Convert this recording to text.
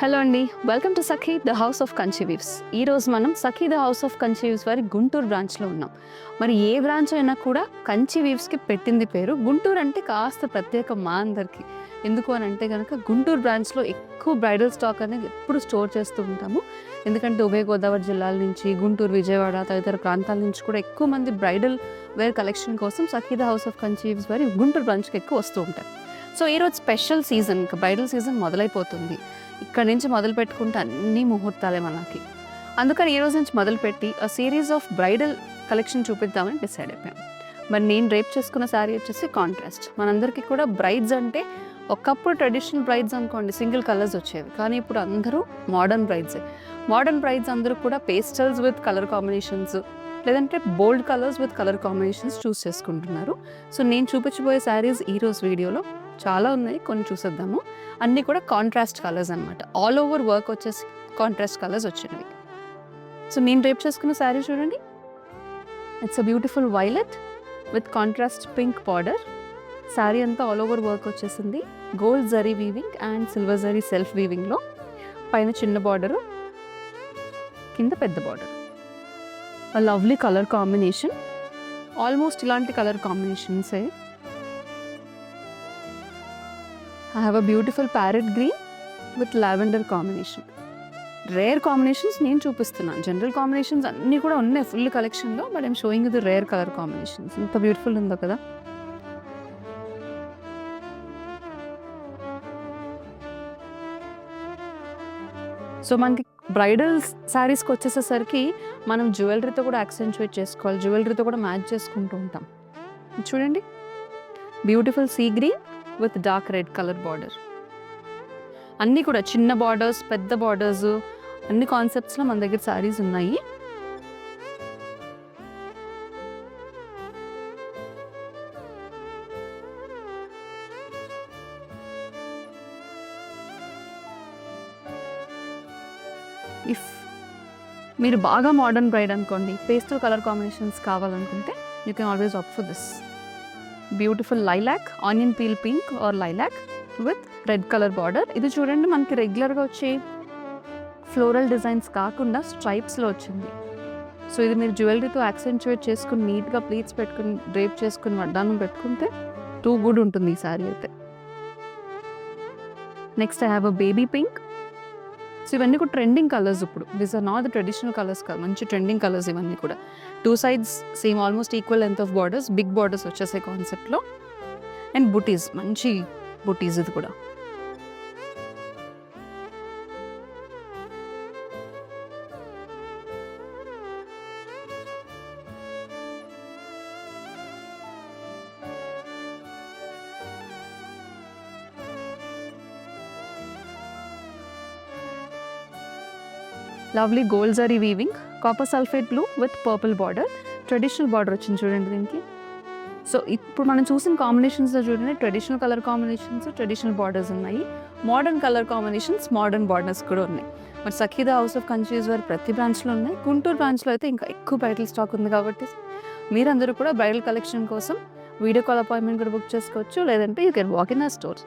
Hello అండి, welcome to Sakhi the house of Kanchi weaves. ఈరోజు మనం Sakhi the house of Kanchi weaves వారి గుంటూరు బ్రాంచ్లో ఉన్నాం. మరి ఏ బ్రాంచ్ అయినా కూడా కంచి వీవ్స్కి పెట్టింది పేరు. గుంటూరు అంటే కాస్త ప్రత్యేకం మా అందరికీ. ఎందుకు అని అంటే కనుక గుంటూరు బ్రాంచ్లో ఎక్కువ బ్రైడల్ స్టాక్ అనేది ఎప్పుడు స్టోర్ చేస్తూ ఉంటాము. ఎందుకంటే ఉభయ గోదావరి జిల్లాల నుంచి, గుంటూరు, విజయవాడ తదితర ప్రాంతాల నుంచి కూడా ఎక్కువ మంది బ్రైడల్ వేర్ కలెక్షన్ కోసం Sakhi the house of Kanchi weaves వారి గుంటూరు బ్రాంచ్కి ఎక్కువ వస్తూ ఉంటారు. సో ఈరోజు స్పెషల్ సీజన్, ఇంకా బ్రైడల్ సీజన్ మొదలైపోతుంది. ఇక్కడ నుంచి మొదలు పెట్టుకుంటే అన్ని ముహూర్తాలే మనకి. అందుకని ఈ రోజు నుంచి మొదలుపెట్టి ఆ సిరీస్ ఆఫ్ బ్రైడల్ కలెక్షన్ చూపిద్దామని డిసైడ్ అయిపోయాం. మరి నేను రేప్ చేసుకున్న శారీ వచ్చేసి కాంట్రాస్ట్. మనందరికీ కూడా బ్రైడ్స్ అంటే ఒకప్పుడు ట్రెడిషనల్ బ్రైడ్స్ అనుకోండి సింగిల్ కలర్స్ వచ్చేవి, కానీ ఇప్పుడు అందరూ మోడర్న్ బ్రైడ్సే. మోడర్న్ బ్రైడ్స్ అందరూ కూడా పేస్టల్స్ విత్ కలర్ కాంబినేషన్స్, లేదంటే bold colours with colour combinations choose చేసుకుంటున్నారు. సో నేను చూపించబోయే శారీస్ ఈరోజు వీడియోలో చాలా ఉన్నాయి, కొన్ని చూసేద్దాము. అన్నీ కూడా కాంట్రాస్ట్ కలర్స్ అనమాట. ఆల్ ఓవర్ వర్క్ వచ్చేసి కాంట్రాస్ట్ కలర్స్ వచ్చినవి. సో నేను రేప్ చేసుకున్న శారీ చూడండి, it's a beautiful violet with contrast pink border. Sari అంతా ఆల్ ఓవర్ వర్క్ వచ్చేసింది. Gold zari weaving and silver zari self వీవింగ్లో, పైన చిన్న బార్డరు, కింద పెద్ద border. A lovely colour combination, almost ఇలాంటి కలర్ కాంబినేషన్సే. I have a beautiful parrot green with lavender combination. Rare combinations నేను చూపిస్తున్నాను. జనరల్ కాంబినేషన్స్ అన్నీ కూడా ఉన్నాయి ఫుల్ కలెక్షన్లో, but I'm sowing the rare colour combinations. ఎంత బ్యూటిఫుల్ ఉందో కదా. సో మనకి బ్రైడల్ శారీస్కి వచ్చేసేసరికి మనం జ్యువెలరీతో కూడా యాక్సెంచుయేట్ చేసుకోవాలి, జ్యువెలరీతో కూడా మ్యాచ్ చేసుకుంటూ ఉంటాం. చూడండి, beautiful sea green with dark red colour border. అన్నీ కూడా చిన్న బార్డర్స్, పెద్ద బార్డర్స్, అన్ని కాన్సెప్ట్స్లో మన దగ్గర శారీస్ ఉన్నాయి. ఇఫ్ మీరు బాగా మోడర్న్ బ్రైడ్ అనుకోండి, పేస్టల్ కలర్ కాంబినేషన్స్ కావాలనుకుంటే you can always opt for this. Beautiful lilac, onion peel pink are lilac with red colour border. ఇది చూడండి, మనకి రెగ్యులర్గా వచ్చే ఫ్లోరల్ డిజైన్స్ కాకుండా స్ట్రైప్స్లో వచ్చింది. సో ఇది మీరు జ్యువెలరీతో యాక్సెంచుయేట్ చేసుకుని నీట్గా ప్లీట్స్ పెట్టుకుని డ్రేప్ చేసుకుని వడ్డానం పెట్టుకుంటే టూ గుడ్ ఉంటుంది ఈ శారీ అయితే. Next I have a baby pink. So ఇవన్నీ కూడా ట్రెండింగ్ కలర్స్ ఇప్పుడు. These are not the traditional colours కాదు, మంచి ట్రెండింగ్ కలర్స్ ఇవన్నీ కూడా. Two sides same almost equal length of borders, big borders వచ్చేసాయి కాన్సెప్ట్లో. అండ్ బుటీస్, మంచి బుటీస్ ఇది కూడా. Lovely gold zari weaving, copper sulphate blue with purple border. Traditional border వచ్చింది చూడండి దీనికి. సో ఇప్పుడు మనం చూసిన కాంబినేషన్స్లో చూడండి, traditional colour combinations, traditional borders ఉన్నాయి. Modern colour combinations, modern borders కూడా ఉన్నాయి. మరి Sakhi the house of Kanchi weaves వారి ప్రతి బ్రాంచ్లో ఉన్నాయి. గుంటూరు బ్రాంచ్లో అయితే ఇంకా ఎక్కువ బ్రైడల్ స్టాక్ ఉంది కాబట్టి మీరందరూ కూడా బ్రైడల్ కలెక్షన్ కోసం వీడియో కాల్ అపాయింట్మెంట్ కూడా బుక్ చేసుకోవచ్చు, లేదంటే you can walk in our store.